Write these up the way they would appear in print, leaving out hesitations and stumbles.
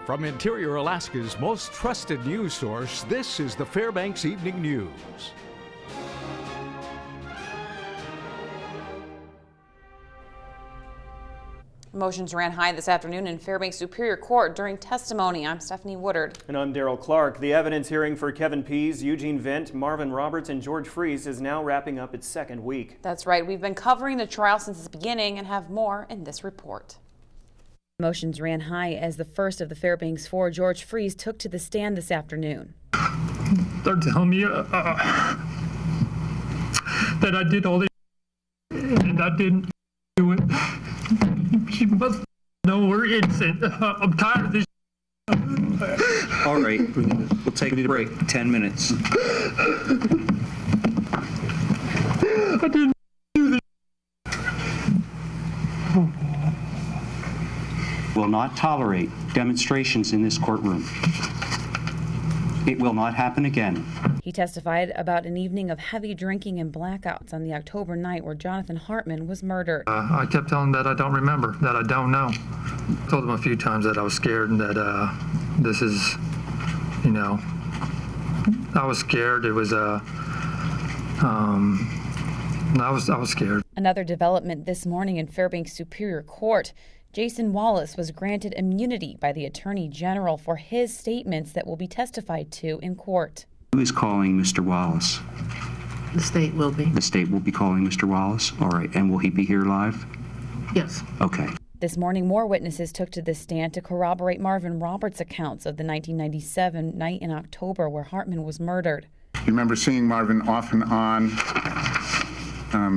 From Interior Alaska's most trusted news source, this is the Fbx Evening News. Motions ran high this afternoon in Fairbanks Superior Court during testimony. I'm Stephanie Woodard. And I'm Daryl Clark. The evidence hearing for Kevin Pease, Eugene Vint, Marvin Roberts, and George Freese is now wrapping up its second week. That's right. We've been covering the trial since its beginning and have more in this report. Motions ran high as the first of the Fairbanks four, George Freese, took to the stand this afternoon. They're telling me that I did all this and I didn't do it. She must know we're innocent. I'm tired of this. All right, we'll take a break. 10 minutes. I didn't do this. Will not tolerate demonstrations in this courtroom. It will not happen again. He testified about an evening of heavy drinking and blackouts on the October night where Jonathan Hartman was murdered. I kept telling him that I don't remember, that I don't know. I told him a few times that I was scared and that this is, you know, I was scared. It was, I was scared. Another development this morning in Fairbanks Superior Court. Jason Wallace was granted immunity by the Attorney General for his statements that will be testified to in court. Who is calling Mr. Wallace? The state will be. The state will be calling Mr. Wallace? All right. And will he be here live? Yes. Okay. This morning, more witnesses took to the stand to corroborate Marvin Roberts' accounts of the 1997 night in October where Hartman was murdered. You remember seeing Marvin off and on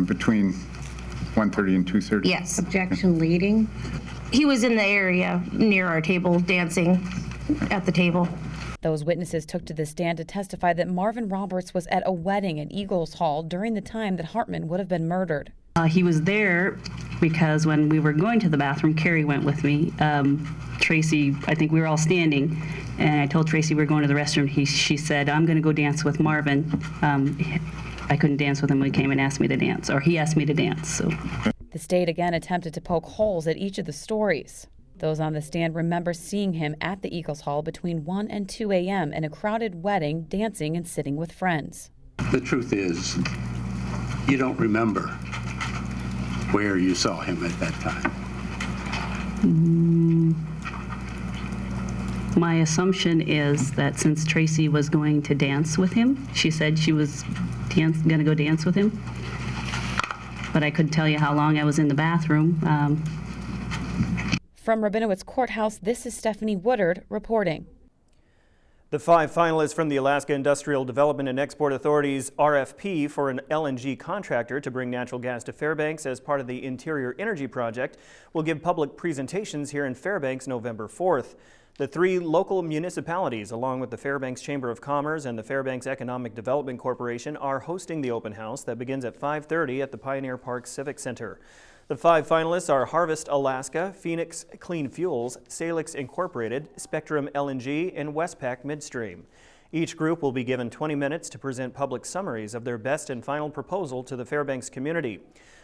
between 1:30 and 2:30? Yes. Objection leading. He was in the area near our table, dancing at the table. Those witnesses took to the stand to testify that Marvin Roberts was at a wedding at Eagles Hall during the time that Hartman would have been murdered. He was there because when we were going to the bathroom, Carrie went with me. Tracy, I think we were all standing, and I told Tracy we were going to the restroom. She said, I'm going to go dance with Marvin. I couldn't dance with him when he came and asked me to dance, or he asked me to dance. So. The state again attempted to poke holes at each of the stories. Those on the stand remember seeing him at the Eagles Hall between 1 and 2 a.m. in a crowded wedding, dancing and sitting with friends. The truth is, you don't remember where you saw him at that time. My assumption is that since Tracy was going to dance with him, she said she was going to go dance with him. But I couldn't tell you how long I was in the bathroom. From Rabinowitz Courthouse, this is Stephanie Woodard reporting. The 5 finalists from the Alaska Industrial Development and Export Authority's RFP for an LNG contractor to bring natural gas to Fairbanks as part of the Interior Energy Project will give public presentations here in Fairbanks November 4th. The 3 local municipalities, along with the Fairbanks Chamber of Commerce and the Fairbanks Economic Development Corporation, are hosting the open house that begins at 5:30 at the Pioneer Park Civic Center. The 5 finalists are Harvest Alaska, Phoenix Clean Fuels, Salix Incorporated, Spectrum LNG, and Westpac Midstream. Each group will be given 20 minutes to present public summaries of their best and final proposal to the Fairbanks community.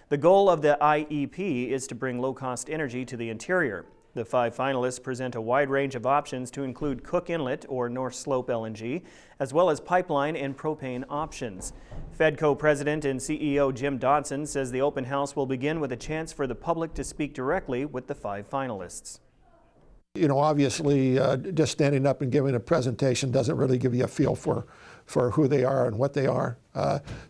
The goal of the IEP is to bring low-cost energy to the interior. The 5 finalists present a wide range of options to include Cook Inlet or North Slope LNG, as well as pipeline and propane options. Fedco President and CEO Jim Dodson says the open house will begin with a chance for the public to speak directly with the 5 finalists. You know, obviously, just standing up and giving a presentation doesn't really give you a feel for who they are and what they are.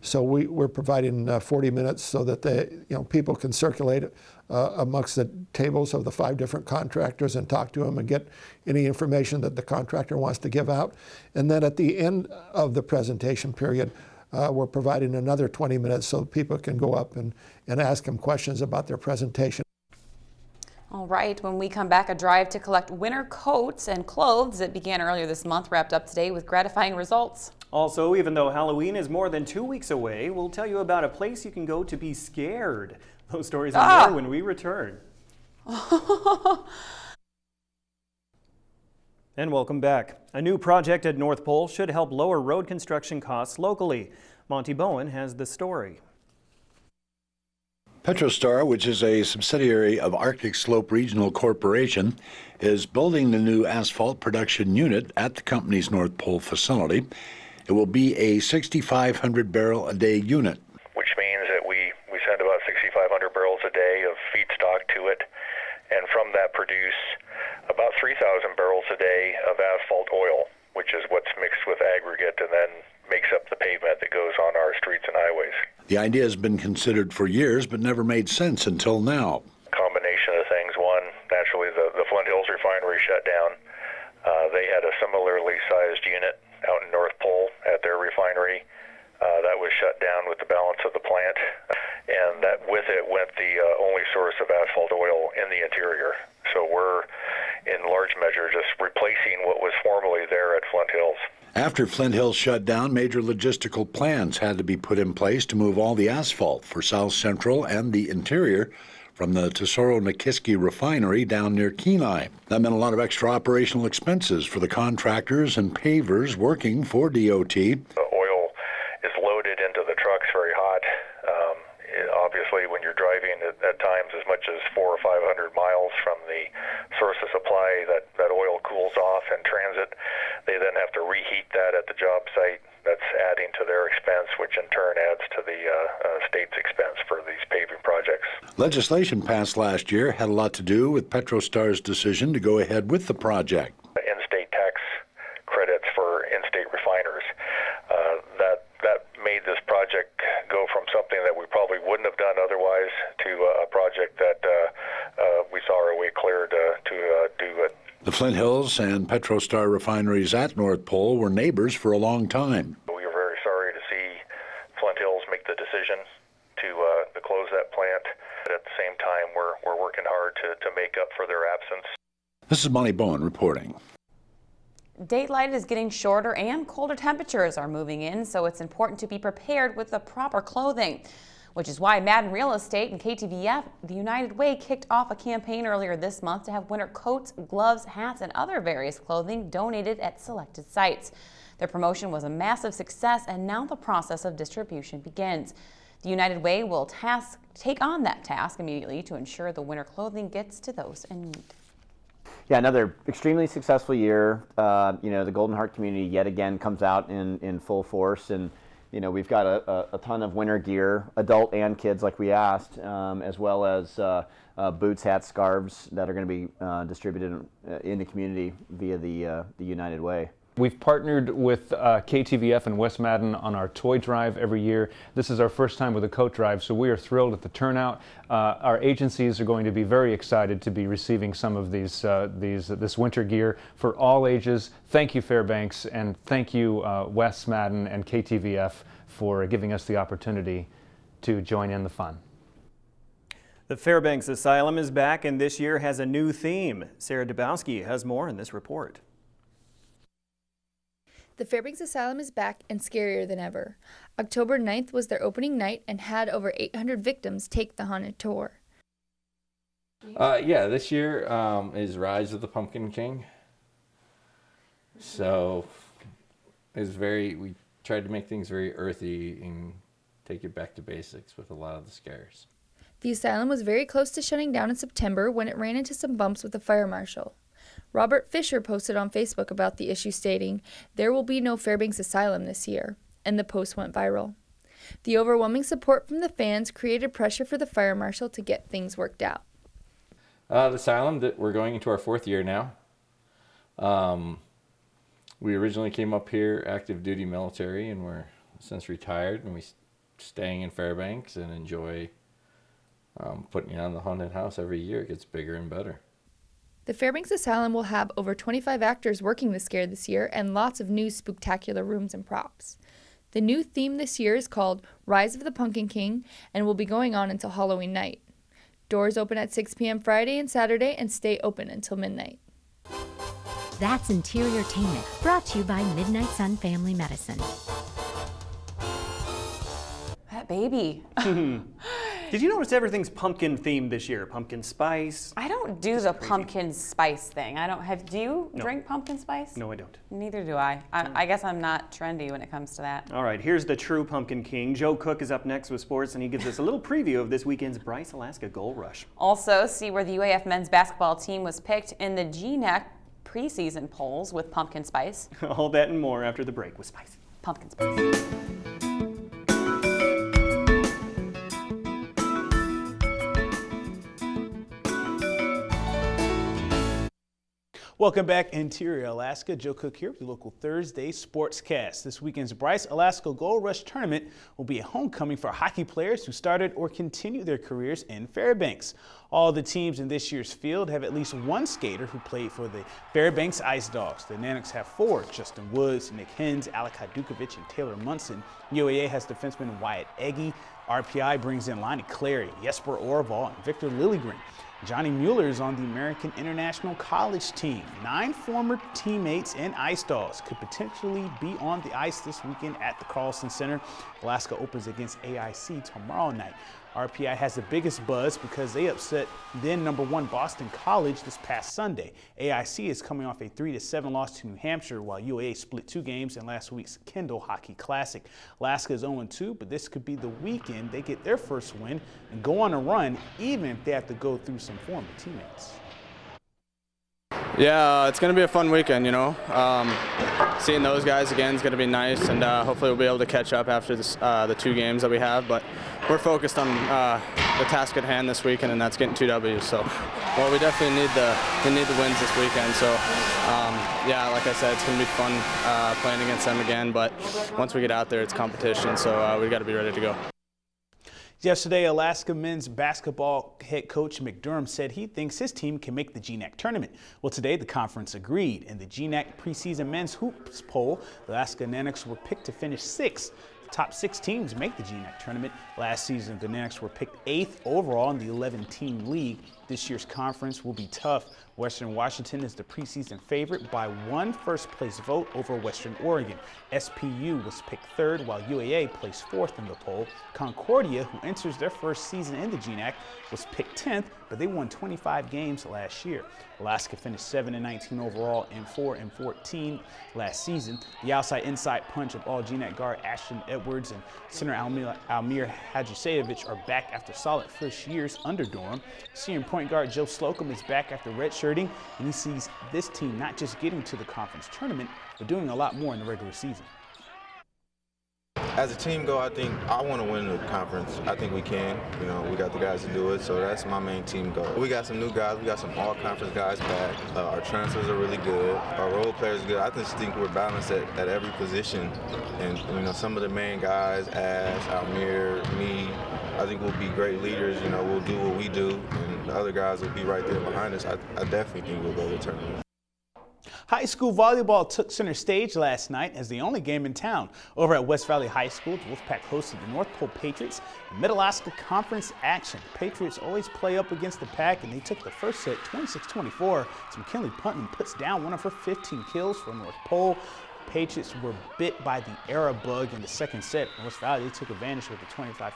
So we're providing 40 minutes so that people can circulate amongst the tables of the 5 different contractors and talk to them and get any information that the contractor wants to give out. And then at the end of the presentation period, we're providing another 20 minutes so people can go up and ask them questions about their presentation. All right, when we come back, a drive to collect winter coats and clothes that began earlier this month wrapped up today with gratifying results. Also, even though Halloween is more than 2 weeks away, we'll tell you about a place you can go to be scared. Those stories and more when we return. And welcome back. A new project at North Pole should help lower road construction costs locally. Monty Bowen has the story. PetroStar, which is a subsidiary of Arctic Slope Regional Corporation, is building the new asphalt production unit at the company's North Pole facility. It will be a 6,500 barrel a day unit, which means that we send about 6,500 barrels a day of feedstock to it, and from that produce about 3,000 barrels a day of asphalt oil, which is what's mixed with aggregate and then makes up the pavement that goes on our streets and highways. The idea has been considered for years but never made sense until now. Combination of things. One, naturally the Flint Hills refinery shut down. They had a similarly sized unit out in North Pole at their refinery. That was shut down with the balance of the plant, and that with it went the only source of asphalt oil in the interior. So we're in large measure just replacing what was formerly there at Flint Hills. After Flint Hills shut down, major logistical plans had to be put in place to move all the asphalt for South Central and the interior from the Tesoro-Nikiski refinery down near Kenai. That meant a lot of extra operational expenses for the contractors and pavers working for DOT. The oil is loaded into the trucks very hot. Obviously, when you're driving at times as much as 400 or 500 miles from the source of supply, that oil cools off in transit. They then have to reheat that at the job site. That's adding to their expense, which in turn adds to the state's expense for these paving projects. Legislation passed last year had a lot to do with PetroStar's decision to go ahead with the project. In-state tax credits for in-state refiners. That made this project go from something that we probably wouldn't have done otherwise to a project that we saw our way clear to do it. The Flint Hills and PetroStar refineries at North Pole were neighbors for a long time. We are very sorry to see Flint Hills make the decision to close that plant. But at the same time, we're working hard to make up for their absence. This is Monty Bowen reporting. Daylight is getting shorter and colder temperatures are moving in, so it's important to be prepared with the proper clothing, which is why Madden Real Estate and KTVF, the United Way, kicked off a campaign earlier this month to have winter coats, gloves, hats, and other various clothing donated at selected sites. Their promotion was a massive success, and now the process of distribution begins. The United Way will take on that task immediately to ensure the winter clothing gets to those in need. Yeah, another extremely successful year. The Golden Heart community yet again comes out in full force, and we've got a ton of winter gear, adult and kids like we asked, as well as boots, hats, scarves that are going to be distributed in the community via the United Way. We've partnered with KTVF and West Madden on our toy drive every year. This is our first time with a coat drive, so we are thrilled at the turnout. Our agencies are going to be very excited to be receiving some of this winter gear for all ages. Thank you, Fairbanks, and thank you, West Madden and KTVF, for giving us the opportunity to join in the fun. The Fairbanks Asylum is back, and this year has a new theme. Sarah Dubowski has more in this report. The Fbx Asylum is back and scarier than ever. October 9th was their opening night and had over 800 victims take the haunted tour. Yeah, this year is Rise of the Pumpkin King. So we tried to make things very earthy and take it back to basics with a lot of the scares. The asylum was very close to shutting down in September when it ran into some bumps with the fire marshal. Robert Fisher posted on Facebook about the issue, stating, "There will be no Fairbanks Asylum this year," and the post went viral. The overwhelming support from the fans created pressure for the fire marshal to get things worked out. The asylum, we're going into our 4th year now. We originally came up here active duty military, and we're since retired, and we're staying in Fairbanks and enjoy putting on the haunted house every year. It gets bigger and better. The Fairbanks Asylum will have over 25 actors working the scare this year and lots of new spooktacular rooms and props. The new theme this year is called Rise of the Pumpkin King and will be going on until Halloween night. Doors open at 6 p.m. Friday and Saturday and stay open until midnight. That's Interiortainment, brought to you by Midnight Sun Family Medicine. That baby. Did you notice everything's pumpkin themed this year? Pumpkin spice. I don't do the pumpkin spice thing. I don't have. Do you No. drink pumpkin spice? No, I don't. Neither do I. I guess I'm not trendy when it comes to that. All right, here's the true pumpkin king. Joe Cook is up next with sports, and he gives us a little preview of this weekend's Bryce Alaska Gold Rush. Also, see where the UAF men's basketball team was picked in the GNAC preseason polls with pumpkin spice. All that and more after the break with Spice. Pumpkin spice. Welcome back, Interior Alaska. Joe Cook here with your local Thursday Sportscast. This weekend's Bryce Alaska Gold Rush Tournament will be a homecoming for hockey players who started or continue their careers in Fairbanks. All the teams in this year's field have at least one skater who played for the Fairbanks Ice Dogs. The Naniks have 4, Justin Woods, Nick Hens, Alec Hadukovic, and Taylor Munson. UAA has defenseman Wyatt Egge. RPI brings in Lonnie Clary, Jesper Orval, and Victor Lilligren. Johnny Mueller is on the American International College team. 9 former teammates and Ice Dogs could potentially be on the ice this weekend at the Carlson Center. Alaska opens against AIC tomorrow night. RPI has the biggest buzz because they upset then #1 Boston College this past Sunday. AIC is coming off a 3-7 loss to New Hampshire, while UAA split 2 games in last week's Kendall Hockey Classic. Alaska is 0-2, but this could be the weekend they get their first win and go on a run, even if they have to go through some former teammates. Yeah, it's going to be a fun weekend, you know. Seeing those guys again is going to be nice, and hopefully we'll be able to catch up after this, the 2 games that we have. But we're focused on the task at hand this weekend, and that's getting 2 W's. So, well, we definitely need the wins this weekend. So, yeah, like I said, it's going to be fun playing against them again. But once we get out there, it's competition, so we got to be ready to go. Yesterday, Alaska men's basketball head coach McDermott said he thinks his team can make the GNAC tournament. Well, today the conference agreed. In the GNAC preseason men's hoops poll, the Alaska Naniks were picked to finish 6th. The top 6 teams make the GNAC tournament. Last season, the Naniks were picked 8th overall in the 11-team league. This year's conference will be tough. Western Washington is the preseason favorite by 1 first-place vote over Western Oregon. SPU was picked 3rd, while UAA placed 4th in the poll. Concordia, who enters their first season in the GNAC, was picked 10th, but they won 25 games last year. Alaska finished 7-19 overall and 4-14 last season. The outside-inside punch of all GNAC guard Ashton Edwards and center Almir Hadjisevich are back after solid first years under Durham. Senior point guard Joe Slocum is back after redshirting, and he sees this team not just getting to the conference tournament, but doing a lot more in the regular season. As a team go, I think I want to win the conference. I think we can. You know, we got the guys to do it, so that's my main team goal. We got some new guys. We got some all-conference guys back. Our transfers are really good. Our role players are good. I just think we're balanced at every position. And, you know, some of the main guys, Ash, Almir, me, I think we'll be great leaders. You know, we'll do what we do, and the other guys will be right there behind us. I definitely think we'll go to the tournament. High school volleyball took center stage last night as the only game in town. Over at West Valley High School, the Wolfpack hosted the North Pole Patriots in Mid-Alaska Conference action. The Patriots always play up against the Pack, and they took the first set 26-24. As McKinley Putnam puts down one of her 15 kills for North Pole. Patriots were bit by the era bug in the second set. West Valley took advantage with a 25-18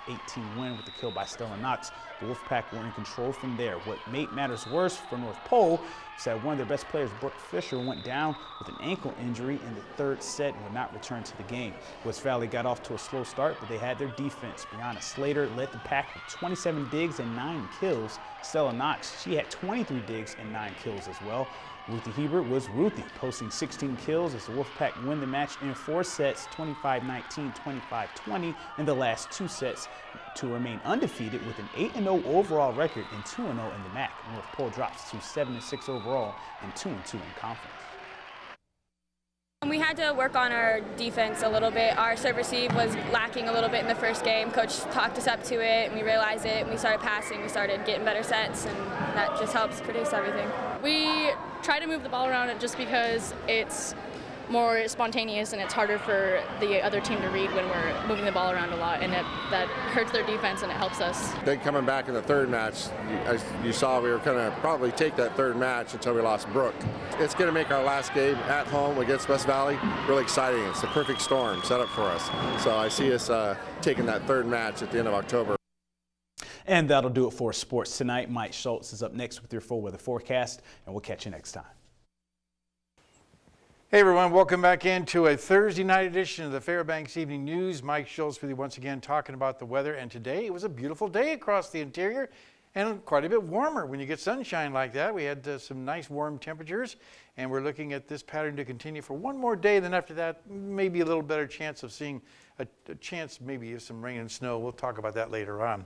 win with the kill by Stella Knox. The Wolfpack were in control from there. What made matters worse for North Pole is that one of their best players, Brooke Fisher, went down with an ankle injury in the third set and would not return to the game. West Valley got off to a slow start, but they had their defense. Brianna Slater led the pack with 27 digs and 9 kills. Stella Knox, she had 23 digs and 9 kills as well. Ruthie Hebert was Ruthie, posting 16 kills as the Wolfpack win the match in 4 sets, 25-19, 25-20 in the last 2 sets to remain undefeated with an 8-0 overall record and 2-0 in the MAC. North Pole drops to 7-6 overall and 2-2 in conference. We had to work on our defense a little bit. Our serve receive was lacking a little bit in the first game. Coach talked us up to it, and we realized it, and we started passing. We started getting better sets, and that just helps produce everything. We try to move the ball around just because it's more spontaneous and it's harder for the other team to read when we're moving the ball around a lot, and that hurts their defense and it helps us. Then coming back in the third match, as you saw, we were going to probably take that third match until we lost Brooke. It's going to make our last game at home against West Valley really exciting. It's the perfect storm set up for us. So I see us taking that third match at the end of October. And that'll do it for sports tonight. Mike Schultz is up next with your full weather forecast, and we'll catch you next time. Hey everyone, welcome back into a Thursday night edition of the Fbx Evening News. Mike Schultz with you once again talking about the weather, and today it was a beautiful day across the interior and quite a bit warmer. When you get sunshine like that, we had some nice warm temperatures, and we're looking at this pattern to continue for one more day. Then after that, maybe a little better chance of seeing a chance maybe of some rain and snow. We'll talk about that later on.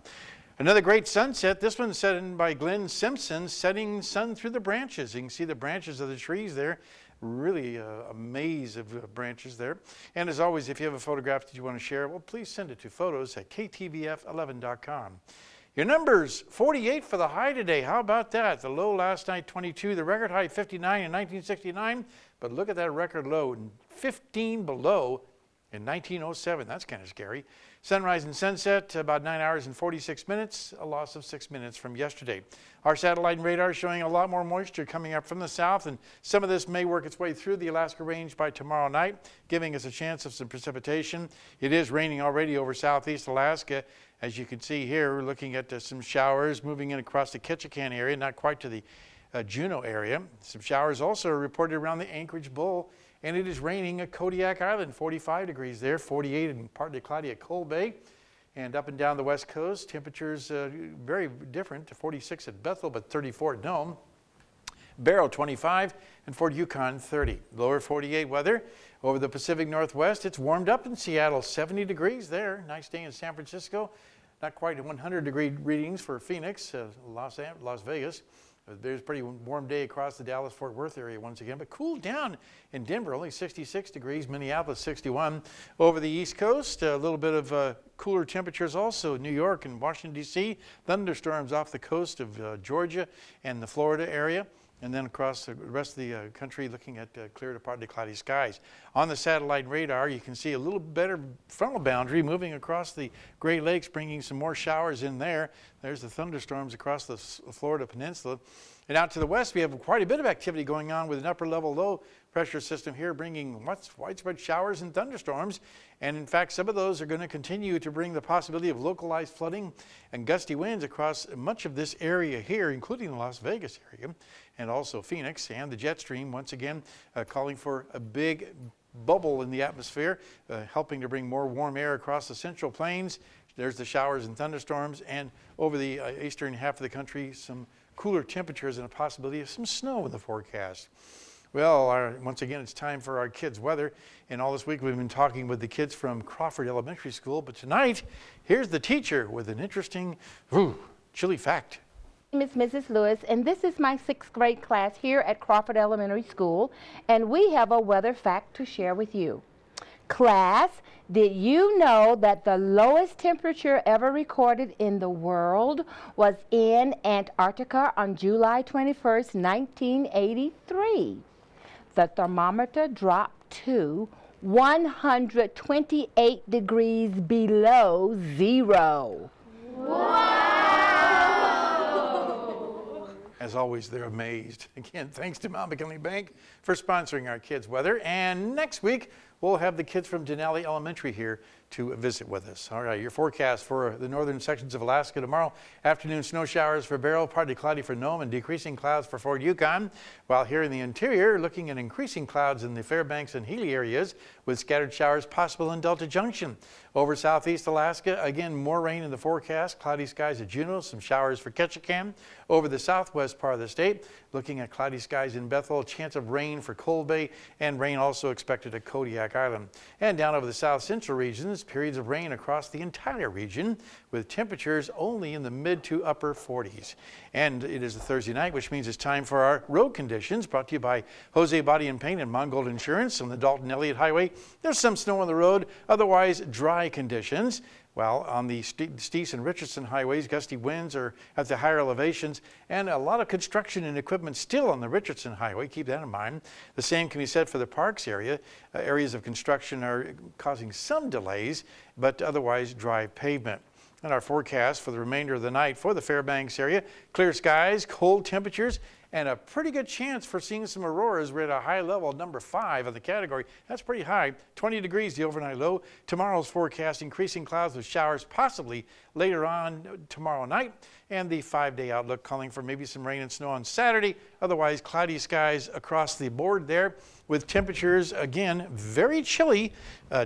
Another great sunset. This one's set in by Glenn Simpson, setting sun through the branches. You can see the branches of the trees there. Really a maze of branches there. And as always, if you have a photograph that you want to share, well, please send it to photos@ktvf11.com. Your numbers, 48 for the high today. How about that? The low last night, 22. The record high, 59 in 1969. But look at that record low, 15 below in 1907. That's kind of scary. Sunrise and sunset, about 9 hours and 46 minutes, a loss of 6 minutes from yesterday. Our satellite and radar showing a lot more moisture coming up from the south, and some of this may work its way through the Alaska Range by tomorrow night, giving us a chance of some precipitation. It is raining already over southeast Alaska. As you can see here, we're looking at some showers moving in across the Ketchikan area, not quite to the Juneau area. Some showers also are reported around the Anchorage Bowl. And it is raining at Kodiak Island, 45 degrees there, 48 and partly cloudy at Cold Bay. And up and down the west coast, temperatures very different, 46 at Bethel, but 34 at Nome. Barrow, 25, and Fort Yukon, 30. Lower 48 weather. Over the Pacific Northwest, it's warmed up in Seattle, 70 degrees there. Nice day in San Francisco. Not quite 100-degree readings for Phoenix, Las Vegas. There's a pretty warm day across the Dallas-Fort Worth area once again, but cooled down in Denver, only 66 degrees, Minneapolis 61. Over the East Coast, a little bit of cooler temperatures also. New York and Washington, D.C., thunderstorms off the coast of Georgia and the Florida area. And then across the rest of the country, looking at clear to partly cloudy skies. On the satellite radar, you can see a little better frontal boundary moving across the Great Lakes, bringing some more showers in there. There's the thunderstorms across the Florida Peninsula. And out to the west, we have quite a bit of activity going on with an upper level low pressure system here, bringing widespread showers and thunderstorms. And in fact, some of those are going to continue to bring the possibility of localized flooding and gusty winds across much of this area here, including the Las Vegas area and also Phoenix. And the jet stream, once again, calling for a big bubble in the atmosphere, helping to bring more warm air across the central plains. There's the showers and thunderstorms, and over the eastern half of the country, some cooler temperatures and a possibility of some snow in the forecast. Well, once again, it's time for our kids' weather. And all this week we've been talking with the kids from Crawford Elementary School. But tonight, here's the teacher with an interesting, chilly fact. My name is Mrs. Lewis, and this is my 6th grade class here at Crawford Elementary School. And we have a weather fact to share with you. Class, did you know that the lowest temperature ever recorded in the world was in Antarctica on July 21st, 1983? The thermometer dropped to 128 degrees below zero. As always, they're amazed. Again, thanks to Mount McKinley Bank for sponsoring our kids' weather. And next week, we'll have the kids from Denali Elementary here to visit with us. All right, your forecast for the northern sections of Alaska tomorrow. Afternoon snow showers for Barrow, partly cloudy for Nome, and decreasing clouds for Fort Yukon. While here in the interior, looking at increasing clouds in the Fairbanks and Healy areas with scattered showers possible in Delta Junction. Over southeast Alaska, again, more rain in the forecast. Cloudy skies at Juneau, some showers for Ketchikan. Over the southwest part of the state, looking at cloudy skies in Bethel, chance of rain for Cold Bay, and rain also expected at Kodiak Island. And down over the south central regions, periods of rain across the entire region with temperatures only in the mid to upper 40s. And it is a Thursday night, which means it's time for our road conditions, brought to you by Jose Body and Paint and Mongold Insurance on the Dalton-Elliott Highway. There's some snow on the road, otherwise dry conditions. Well, on the Steese and Richardson highways, gusty winds are at the higher elevations, and a lot of construction and equipment still on the Richardson highway. Keep that in mind. The same can be said for the Parks area. Areas of construction are causing some delays, but otherwise dry pavement. And our forecast for the remainder of the night for the Fairbanks area, clear skies, cold temperatures, and a pretty good chance for seeing some auroras. We're at a high level, number 5 of the category. That's pretty high. 20 degrees, the overnight low. Tomorrow's forecast, increasing clouds with showers possibly later on tomorrow night. And the 5-day outlook calling for maybe some rain and snow on Saturday. Otherwise, cloudy skies across the board there, with temperatures, again, very chilly.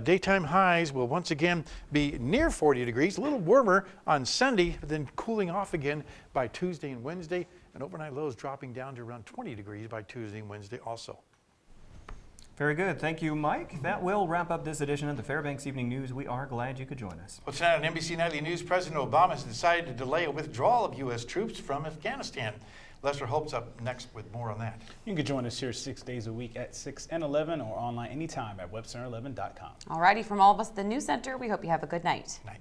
Daytime highs will once again be near 40 degrees, a little warmer on Sunday, then cooling off again by Tuesday and Wednesday. And overnight lows dropping down to around 20 degrees by Tuesday and Wednesday also. Very good. Thank you, Mike. That will wrap up this edition of the Fairbanks Evening News. We are glad you could join us. Well, tonight on NBC Nightly News, President Obama has decided to delay a withdrawal of U.S. troops from Afghanistan. Lester Holt's up next with more on that. You can join us here 6 days a week at 6 and 11 or online anytime at webcenter11.com. Alrighty, from all of us at the News Center, we hope you have a good night. Night.